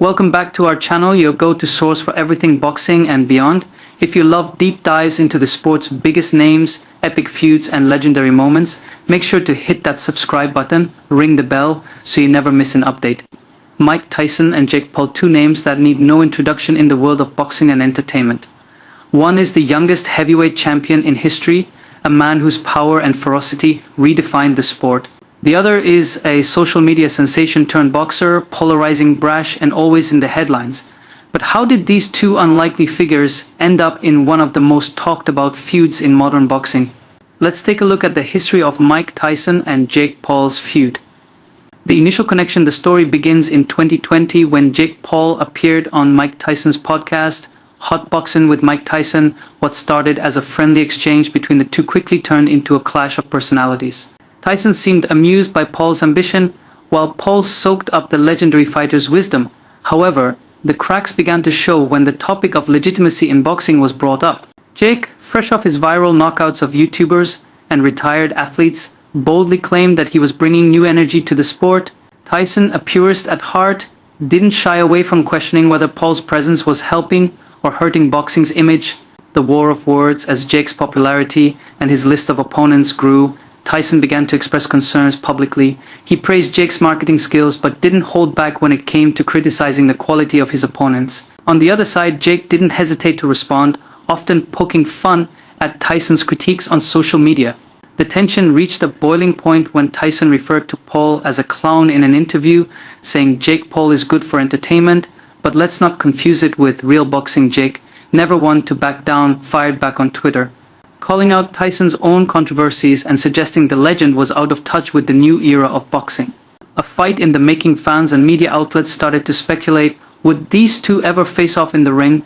Welcome back to our channel, your go-to source for everything boxing and beyond. If you love deep dives into the sport's biggest names, epic feuds and legendary moments, make sure to hit that subscribe button, ring the bell, so you never miss an update. Mike Tyson and Jake Paul, two names that need no introduction in the world of boxing and entertainment. One is the youngest heavyweight champion in history, a man whose power and ferocity redefined the sport. The other is a social media sensation turned boxer, polarizing, brash, and always in the headlines. But how did these two unlikely figures end up in one of the most talked about feuds in modern boxing? Let's take a look at the history of Mike Tyson and Jake Paul's feud. The initial connection, the story begins in 2020 when Jake Paul appeared on Mike Tyson's podcast, Hot Boxing with Mike Tyson. What started as a friendly exchange between the two quickly turned into a clash of personalities. Tyson seemed amused by Paul's ambition, while Paul soaked up the legendary fighter's wisdom. However, the cracks began to show when the topic of legitimacy in boxing was brought up. Jake, fresh off his viral knockouts of YouTubers and retired athletes, boldly claimed that he was bringing new energy to the sport. Tyson, a purist at heart, didn't shy away from questioning whether Paul's presence was helping or hurting boxing's image. The war of words, as Jake's popularity and his list of opponents grew, Tyson began to express concerns publicly. He praised Jake's marketing skills but didn't hold back when it came to criticizing the quality of his opponents. On the other side, Jake didn't hesitate to respond, often poking fun at Tyson's critiques on social media. The tension reached a boiling point when Tyson referred to Paul as a clown in an interview, saying Jake Paul is good for entertainment, but let's not confuse it with real boxing. Jake, never one to back down, fired back on Twitter, calling out Tyson's own controversies and suggesting the legend was out of touch with the new era of boxing. A fight in the making. Fans and media outlets started to speculate, would these two ever face off in the ring?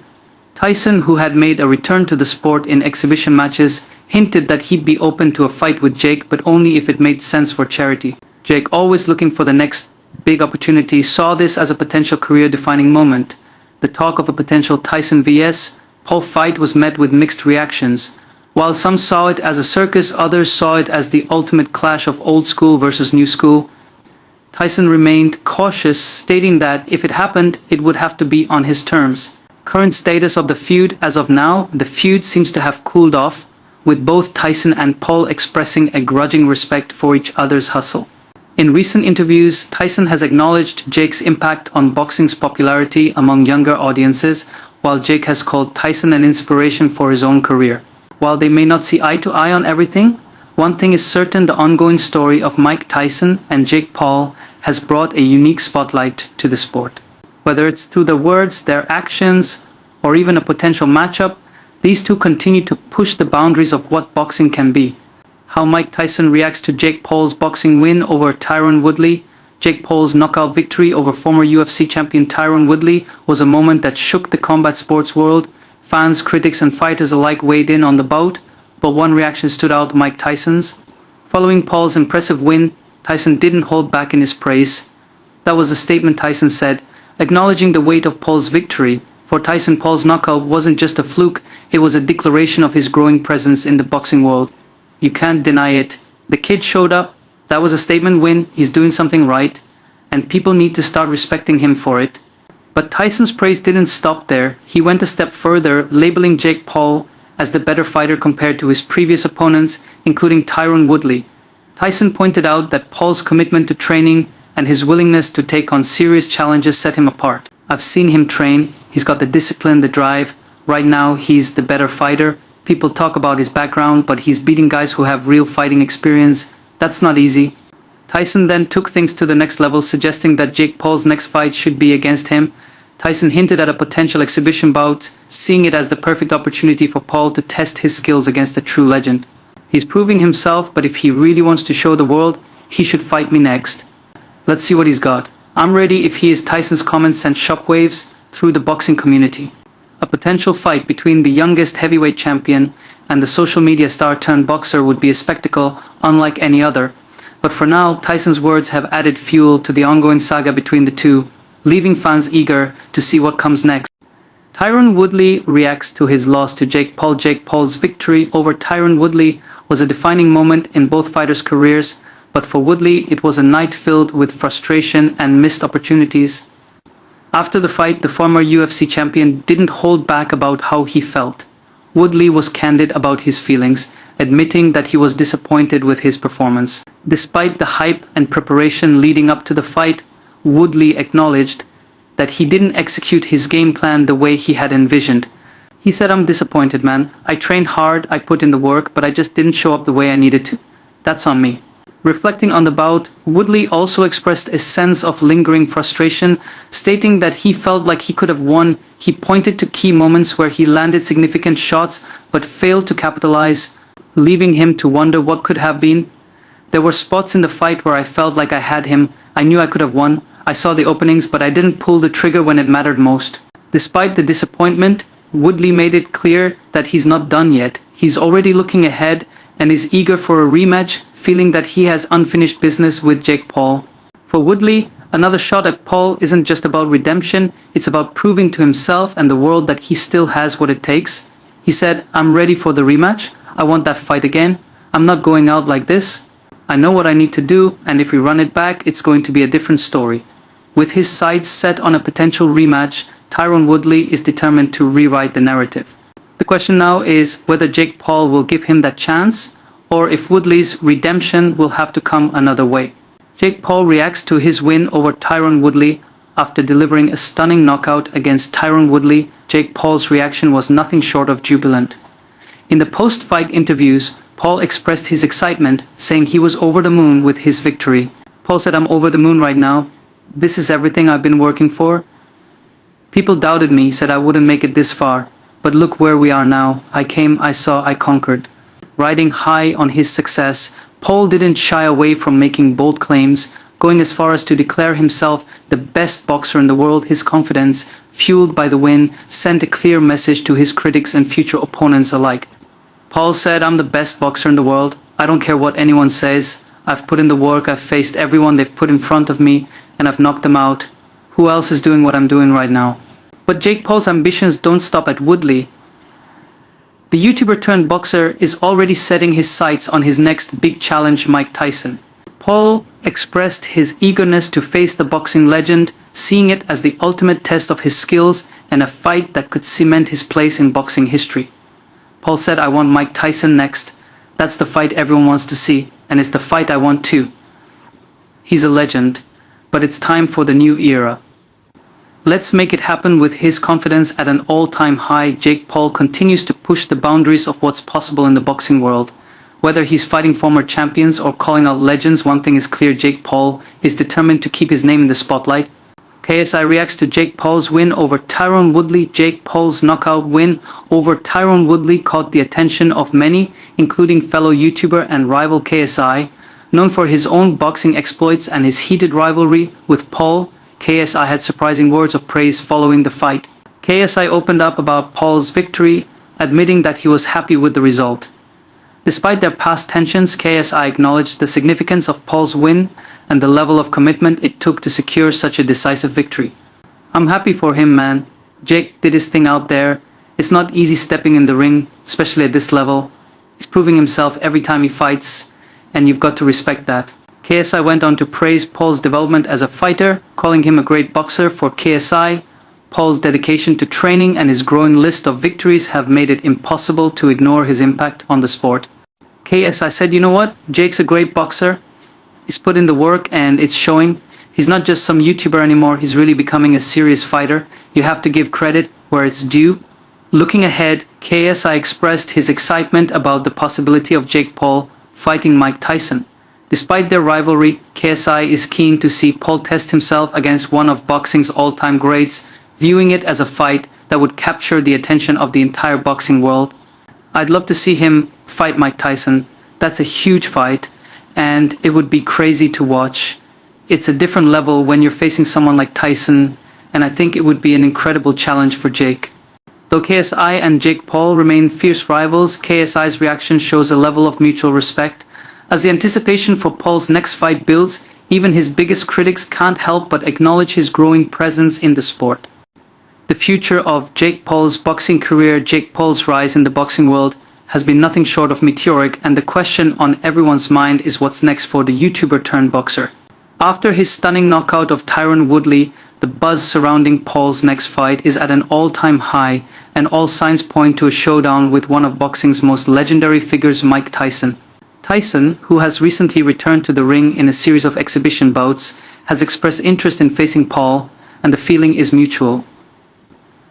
Tyson, who had made a return to the sport in exhibition matches, hinted that he'd be open to a fight with Jake, but only if it made sense for charity. Jake, always looking for the next big opportunity, saw this as a potential career-defining moment. The talk of a potential Tyson vs. Paul fight was met with mixed reactions. While some saw it as a circus, others saw it as the ultimate clash of old school versus new school. Tyson remained cautious, stating that if it happened, it would have to be on his terms. Current status of the feud: as of now, the feud seems to have cooled off, with both Tyson and Paul expressing a grudging respect for each other's hustle. In recent interviews, Tyson has acknowledged Jake's impact on boxing's popularity among younger audiences, while Jake has called Tyson an inspiration for his own career. While they may not see eye to eye on everything, one thing is certain: the ongoing story of Mike Tyson and Jake Paul has brought a unique spotlight to the sport. Whether it's through the words, their actions, or even a potential matchup, these two continue to push the boundaries of what boxing can be. How Mike Tyson reacts to Jake Paul's boxing win over Tyron Woodley. Jake Paul's knockout victory over former UFC champion Tyron Woodley was a moment that shook the combat sports world. Fans, critics, and fighters alike weighed in on the bout, but one reaction stood out: Mike Tyson's. Following Paul's impressive win, Tyson didn't hold back in his praise. That was a statement, Tyson said, acknowledging the weight of Paul's victory. For Tyson, Paul's knockout wasn't just a fluke, it was a declaration of his growing presence in the boxing world. You can't deny it. The kid showed up. That was a statement win. He's doing something right, and people need to start respecting him for it. But Tyson's praise didn't stop there. He went a step further, labeling Jake Paul as the better fighter compared to his previous opponents, including Tyron Woodley. Tyson pointed out that Paul's commitment to training and his willingness to take on serious challenges set him apart. I've seen him train. He's got the discipline, the drive. Right now, he's the better fighter. People talk about his background, but he's beating guys who have real fighting experience. That's not easy. Tyson then took things to the next level, suggesting that Jake Paul's next fight should be against him. Tyson hinted at a potential exhibition bout, seeing it as the perfect opportunity for Paul to test his skills against a true legend. He's proving himself, but if he really wants to show the world, he should fight me next. Let's see what he's got. I'm ready if he is. Tyson's comments sent shockwaves through the boxing community. A potential fight between the youngest heavyweight champion and the social media star turned boxer would be a spectacle unlike any other. But for now, Tyson's words have added fuel to the ongoing saga between the two, leaving fans eager to see what comes next. Tyron Woodley reacts to his loss to Jake Paul. Jake Paul's victory over Tyron Woodley was a defining moment in both fighters' careers, but for Woodley, it was a night filled with frustration and missed opportunities. After the fight, the former UFC champion didn't hold back about how he felt. Woodley was candid about his feelings, admitting that he was disappointed with his performance. Despite the hype and preparation leading up to the fight, Woodley acknowledged that he didn't execute his game plan the way he had envisioned. He said, "I'm disappointed, man. I trained hard, I put in the work, but I just didn't show up the way I needed to. That's on me." Reflecting on the bout, Woodley also expressed a sense of lingering frustration, stating that he felt like he could have won. He pointed to key moments where he landed significant shots but failed to capitalize, leaving him to wonder what could have been. "There were spots in the fight where I felt like I had him. I knew I could have won. I saw the openings, but I didn't pull the trigger when it mattered most." Despite the disappointment, Woodley made it clear that he's not done yet. He's already looking ahead and is eager for a rematch, feeling that he has unfinished business with Jake Paul. For Woodley, another shot at Paul isn't just about redemption, it's about proving to himself and the world that he still has what it takes. He said, "I'm ready for the rematch. I want that fight again. I'm not going out like this. I know what I need to do, and if we run it back, it's going to be a different story." With his sights set on a potential rematch, Tyron Woodley is determined to rewrite the narrative. The question now is whether Jake Paul will give him that chance, or if Woodley's redemption will have to come another way. Jake Paul reacts to his win over Tyron Woodley. After delivering a stunning knockout against Tyron Woodley, Jake Paul's reaction was nothing short of jubilant. In the post-fight interviews, Paul expressed his excitement, saying he was over the moon with his victory. Paul said, "I'm over the moon right now. This is everything I've been working for. People doubted me, said I wouldn't make it this far. But look where we are now. I came, I saw, I conquered." Riding high on his success, Paul didn't shy away from making bold claims, going as far as to declare himself the best boxer in the world. His confidence, fueled by the win, sent a clear message to his critics and future opponents alike. Paul said, "I'm the best boxer in the world. I don't care what anyone says. I've put in the work, I've faced everyone they've put in front of me, and I've knocked them out. Who else is doing what I'm doing right now?" But Jake Paul's ambitions don't stop at Woodley. The YouTuber turned boxer is already setting his sights on his next big challenge, Mike Tyson. Paul expressed his eagerness to face the boxing legend, seeing it as the ultimate test of his skills and a fight that could cement his place in boxing history. Paul said, "I want Mike Tyson next. That's the fight everyone wants to see, and it's the fight I want too. He's a legend, but it's time for the new era." Let's make it happen. With his confidence at an all-time high, Jake Paul continues to push the boundaries of what's possible in the boxing world. Whether he's fighting former champions or calling out legends, one thing is clear: Jake Paul is determined to keep his name in the spotlight. KSI reacts to Jake Paul's win over Tyron Woodley. Jake Paul's knockout win over Tyron Woodley caught the attention of many, including fellow YouTuber and rival KSI. Known for his own boxing exploits and his heated rivalry with Paul, KSI had surprising words of praise following the fight. KSI opened up about Paul's victory, admitting that he was happy with the result. Despite their past tensions, KSI acknowledged the significance of Paul's win and the level of commitment it took to secure such a decisive victory. "I'm happy for him, man. Jake did his thing out there. It's not easy stepping in the ring, especially at this level. He's proving himself every time he fights, and you've got to respect that." KSI went on to praise Paul's development as a fighter, calling him a great boxer. For KSI, Paul's dedication to training and his growing list of victories have made it impossible to ignore his impact on the sport. KSI said, "You know what? Jake's a great boxer. He's put in the work and it's showing. He's not just some YouTuber anymore, he's really becoming a serious fighter. You have to give credit where it's due." Looking ahead, KSI expressed his excitement about the possibility of Jake Paul fighting Mike Tyson. Despite their rivalry, KSI is keen to see Paul test himself against one of boxing's all-time greats, viewing it as a fight that would capture the attention of the entire boxing world. "I'd love to see him fight Mike Tyson. That's a huge fight, and it would be crazy to watch. It's a different level when you're facing someone like Tyson, and I think it would be an incredible challenge for Jake." Though KSI and Jake Paul remain fierce rivals, KSI's reaction shows a level of mutual respect. As the anticipation for Paul's next fight builds, even his biggest critics can't help but acknowledge his growing presence in the sport. The future of Jake Paul's boxing career. Jake Paul's rise in the boxing world has been nothing short of meteoric, and the question on everyone's mind is what's next for the YouTuber turned boxer. After his stunning knockout of Tyron Woodley, The buzz surrounding Paul's next fight is at an all-time high, and all signs point to a showdown with one of boxing's most legendary figures, Mike Tyson. Tyson, who has recently returned to the ring in a series of exhibition bouts, has expressed interest in facing Paul, and the feeling is mutual.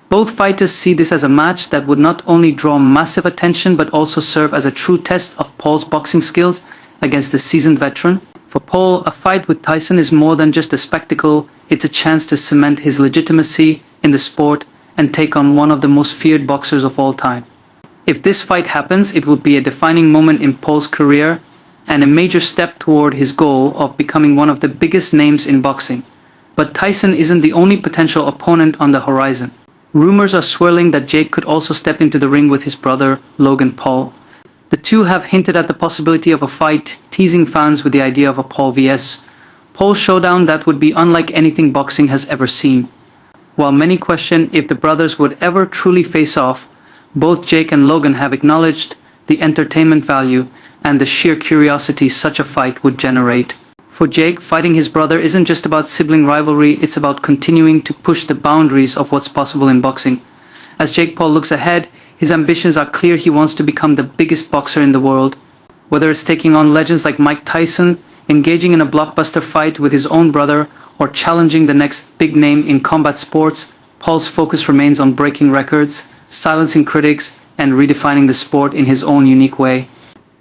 Both fighters see this as a match that would not only draw massive attention but also serve as a true test of Paul's boxing skills against the seasoned veteran. For Paul, a fight with Tyson is more than just a spectacle, it's a chance to cement his legitimacy in the sport and take on one of the most feared boxers of all time. If this fight happens, it would be a defining moment in Paul's career and a major step toward his goal of becoming one of the biggest names in boxing. But Tyson isn't the only potential opponent on the horizon. Rumors are swirling that Jake could also step into the ring with his brother, Logan Paul. The two have hinted at the possibility of a fight, teasing fans with the idea of a Paul vs. Paul showdown that would be unlike anything boxing has ever seen. While many question if the brothers would ever truly face off, both Jake and Logan have acknowledged the entertainment value and the sheer curiosity such a fight would generate. For Jake, fighting his brother isn't just about sibling rivalry, it's about continuing to push the boundaries of what's possible in boxing. As Jake Paul looks ahead, his ambitions are clear. He wants to become the biggest boxer in the world. Whether it's taking on legends like Mike Tyson, engaging in a blockbuster fight with his own brother, or challenging the next big name in combat sports, Paul's focus remains on breaking records, silencing critics, and redefining the sport in his own unique way.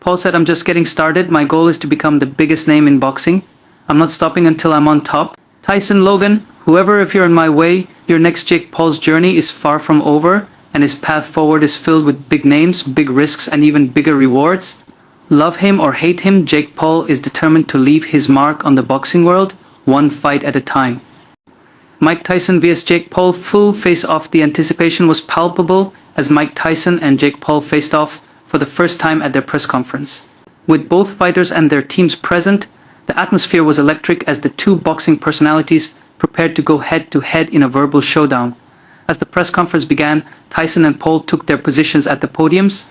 Paul said, "I'm just getting started. My goal is to become the biggest name in boxing. I'm not stopping until I'm on top." Tyson, Logan, whoever, if you're in my way, your next Jake Paul's journey is far from over, and his path forward is filled with big names, big risks, and even bigger rewards. Love him or hate him, Jake Paul is determined to leave his mark on the boxing world, one fight at a time. Mike Tyson vs Jake Paul full face-off. The anticipation was palpable as Mike Tyson and Jake Paul faced off for the first time at their press conference. With both fighters and their teams present, the atmosphere was electric as the two boxing personalities prepared to go head-to-head in a verbal showdown. As the press conference began, Tyson and Paul took their positions at the podiums.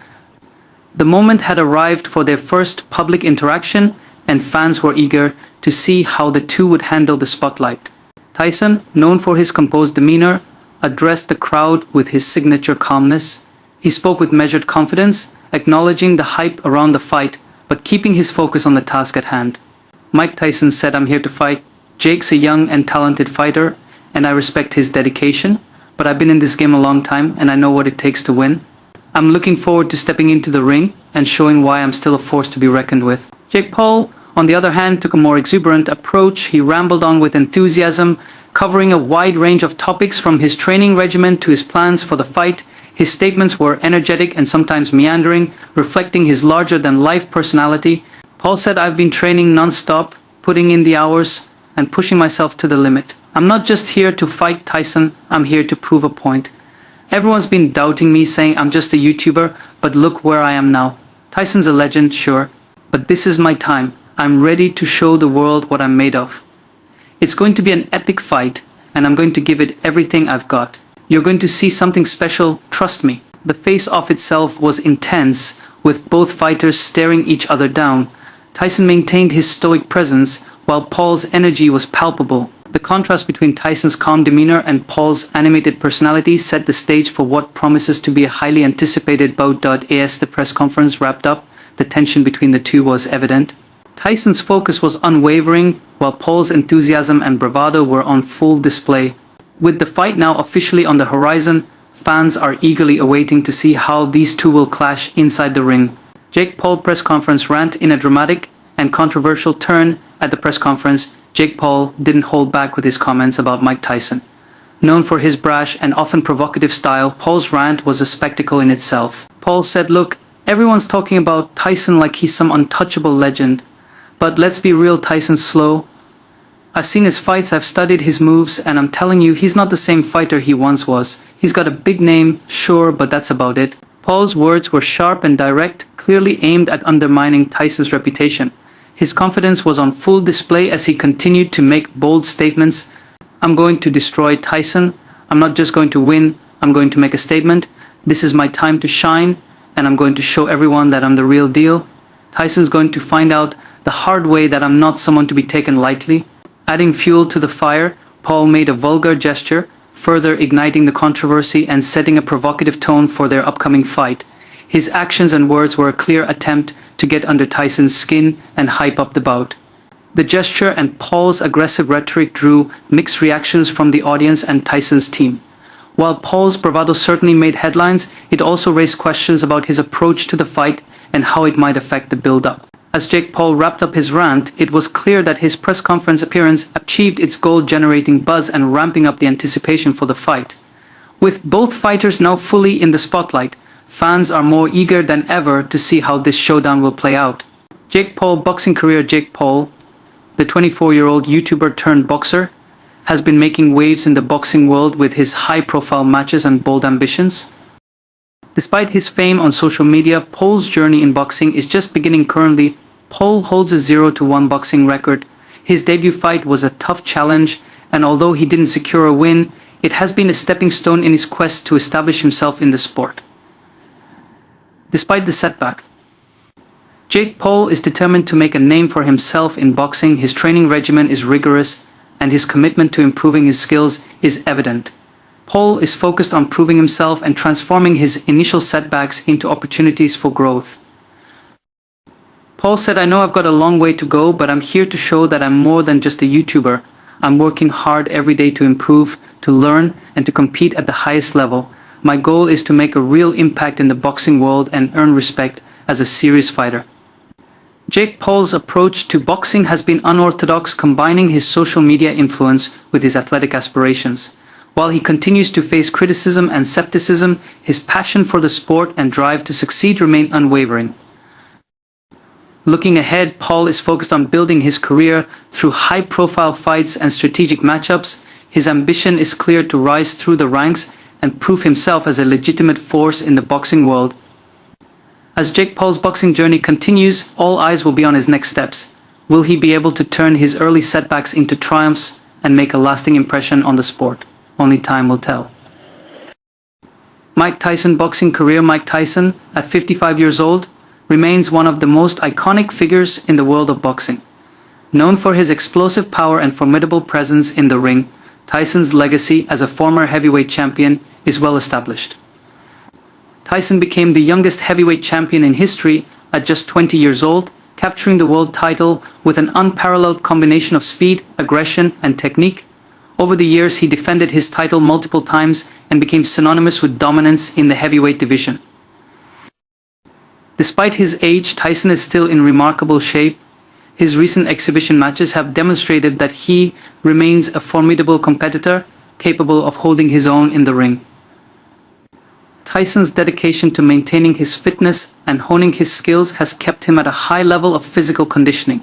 The moment had arrived for their first public interaction, and fans were eager to see how the two would handle the spotlight. Tyson, known for his composed demeanor, addressed the crowd with his signature calmness. He spoke with measured confidence, acknowledging the hype around the fight, but keeping his focus on the task at hand. Mike Tyson said, "I'm here to fight. Jake's a young and talented fighter, and I respect his dedication, but I've been in this game a long time, and I know what it takes to win. I'm looking forward to stepping into the ring and showing why I'm still a force to be reckoned with." Jake Paul, on the other hand, took a more exuberant approach. He rambled on with enthusiasm, covering a wide range of topics from his training regimen to his plans for the fight. His statements were energetic and sometimes meandering, reflecting his larger-than-life personality. Paul said, "I've been training non-stop, putting in the hours, and pushing myself to the limit. I'm not just here to fight Tyson, I'm here to prove a point. Everyone's been doubting me, saying I'm just a YouTuber, but look where I am now. Tyson's a legend, sure, but this is my time. I'm ready to show the world what I'm made of. It's going to be an epic fight, and I'm going to give it everything I've got. You're going to see something special, trust me." The face-off itself was intense, with both fighters staring each other down. Tyson maintained his stoic presence, while Paul's energy was palpable. The contrast between Tyson's calm demeanor and Paul's animated personality set the stage for what promises to be a highly anticipated bout. As the press conference wrapped up, the tension between the two was evident. Tyson's focus was unwavering, while Paul's enthusiasm and bravado were on full display. With the fight now officially on the horizon, fans are eagerly awaiting to see how these two will clash inside the ring. Jake Paul press conference rant. In a dramatic and controversial turn at the press conference, Jake Paul didn't hold back with his comments about Mike Tyson. Known for his brash and often provocative style, Paul's rant was a spectacle in itself. Paul said, "Look, everyone's talking about Tyson like he's some untouchable legend. But let's be real, Tyson's slow. I've seen his fights, I've studied his moves, and I'm telling you, he's not the same fighter he once was. He's got a big name, sure, but that's about it." Paul's words were sharp and direct, clearly aimed at undermining Tyson's reputation. His confidence was on full display as he continued to make bold statements. "I'm going to destroy Tyson. I'm not just going to win, I'm going to make a statement. This is my time to shine, and I'm going to show everyone that I'm the real deal. Tyson's going to find out the hard way that I'm not someone to be taken lightly." Adding fuel to the fire, Paul made a vulgar gesture, further igniting the controversy and setting a provocative tone for their upcoming fight. His actions and words were a clear attempt to get under Tyson's skin and hype up the bout. The gesture and Paul's aggressive rhetoric drew mixed reactions from the audience and Tyson's team. While Paul's bravado certainly made headlines, it also raised questions about his approach to the fight and how it might affect the build-up. As Jake Paul wrapped up his rant, it was clear that his press conference appearance achieved its goal, generating buzz and ramping up the anticipation for the fight. With both fighters now fully in the spotlight, fans are more eager than ever to see how this showdown will play out. Jake Paul boxing career. Jake Paul, the 24-year-old YouTuber turned boxer, has been making waves in the boxing world with his high-profile matches and bold ambitions. Despite his fame on social media, Paul's journey in boxing is just beginning. Currently, Paul holds a 0-1 boxing record. His debut fight was a tough challenge, and although he didn't secure a win, it has been a stepping stone in his quest to establish himself in the sport. Despite the setback, Jake Paul is determined to make a name for himself in boxing. His training regimen is rigorous, and his commitment to improving his skills is evident. Paul is focused on proving himself and transforming his initial setbacks into opportunities for growth. Paul said, "I know I've got a long way to go, but I'm here to show that I'm more than just a YouTuber. I'm working hard every day to improve, to learn, and to compete at the highest level. My goal is to make a real impact in the boxing world and earn respect as a serious fighter." Jake Paul's approach to boxing has been unorthodox, combining his social media influence with his athletic aspirations. While he continues to face criticism and skepticism, his passion for the sport and drive to succeed remain unwavering. Looking ahead, Paul is focused on building his career through high-profile fights and strategic matchups. His ambition is clear: to rise through the ranks and prove himself as a legitimate force in the boxing world. As Jake Paul's boxing journey continues, all eyes will be on his next steps. Will he be able to turn his early setbacks into triumphs and make a lasting impression on the sport? Only time will tell. Mike Tyson boxing career. Mike Tyson, at 55 years old, remains one of the most iconic figures in the world of boxing. Known for his explosive power and formidable presence in the ring, Tyson's legacy as a former heavyweight champion is well established. Tyson became the youngest heavyweight champion in history at just 20 years old, capturing the world title with an unparalleled combination of speed, aggression, and technique. Over the years, he defended his title multiple times and became synonymous with dominance in the heavyweight division. Despite his age, Tyson is still in remarkable shape. His recent exhibition matches have demonstrated that he remains a formidable competitor, capable of holding his own in the ring. Tyson's dedication to maintaining his fitness and honing his skills has kept him at a high level of physical conditioning.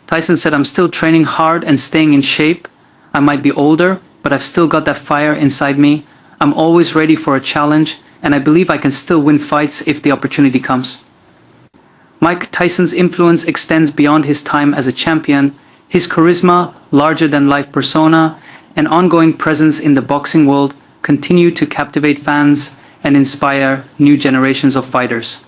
Tyson said, "I'm still training hard and staying in shape. I might be older, but I've still got that fire inside me. I'm always ready for a challenge, and I believe I can still win fights if the opportunity comes." Mike Tyson's influence extends beyond his time as a champion. His charisma, larger-than-life persona, and ongoing presence in the boxing world continue to captivate fans and inspire new generations of fighters.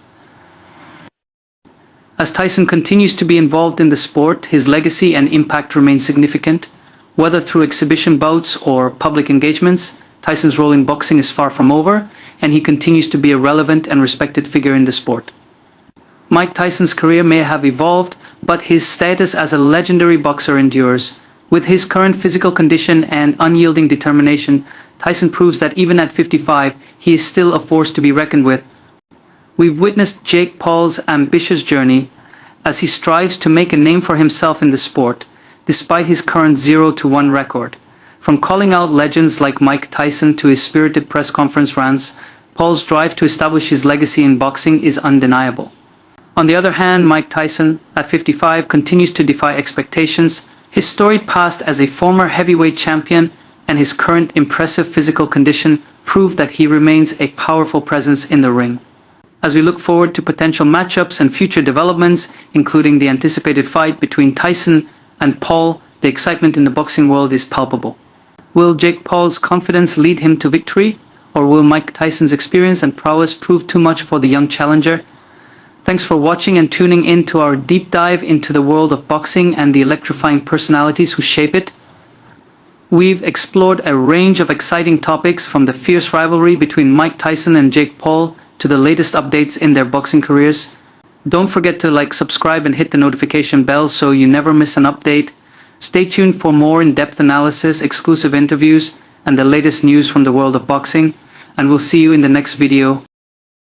As Tyson continues to be involved in the sport, his legacy and impact remain significant. Whether through exhibition bouts or public engagements, Tyson's role in boxing is far from over, and he continues to be a relevant and respected figure in the sport. Mike Tyson's career may have evolved, but his status as a legendary boxer endures. With his current physical condition and unyielding determination, Tyson proves that even at 55, he is still a force to be reckoned with. We've witnessed Jake Paul's ambitious journey as he strives to make a name for himself in the sport, despite his current 0-1 record. From calling out legends like Mike Tyson to his spirited press conference rants, Paul's drive to establish his legacy in boxing is undeniable. On the other hand, Mike Tyson, at 55, continues to defy expectations. His storied past as a former heavyweight champion and his current impressive physical condition prove that he remains a powerful presence in the ring. As we look forward to potential matchups and future developments, including the anticipated fight between Tyson and Paul, the excitement in the boxing world is palpable. Will Jake Paul's confidence lead him to victory, or will Mike Tyson's experience and prowess prove too much for the young challenger? Thanks for watching and tuning in to our deep dive into the world of boxing and the electrifying personalities who shape it. We've explored a range of exciting topics, from the fierce rivalry between Mike Tyson and Jake Paul to the latest updates in their boxing careers. Don't forget to like, subscribe and hit the notification bell so you never miss an update. Stay tuned for more in-depth analysis, exclusive interviews, and the latest news from the world of boxing. And we'll see you in the next video.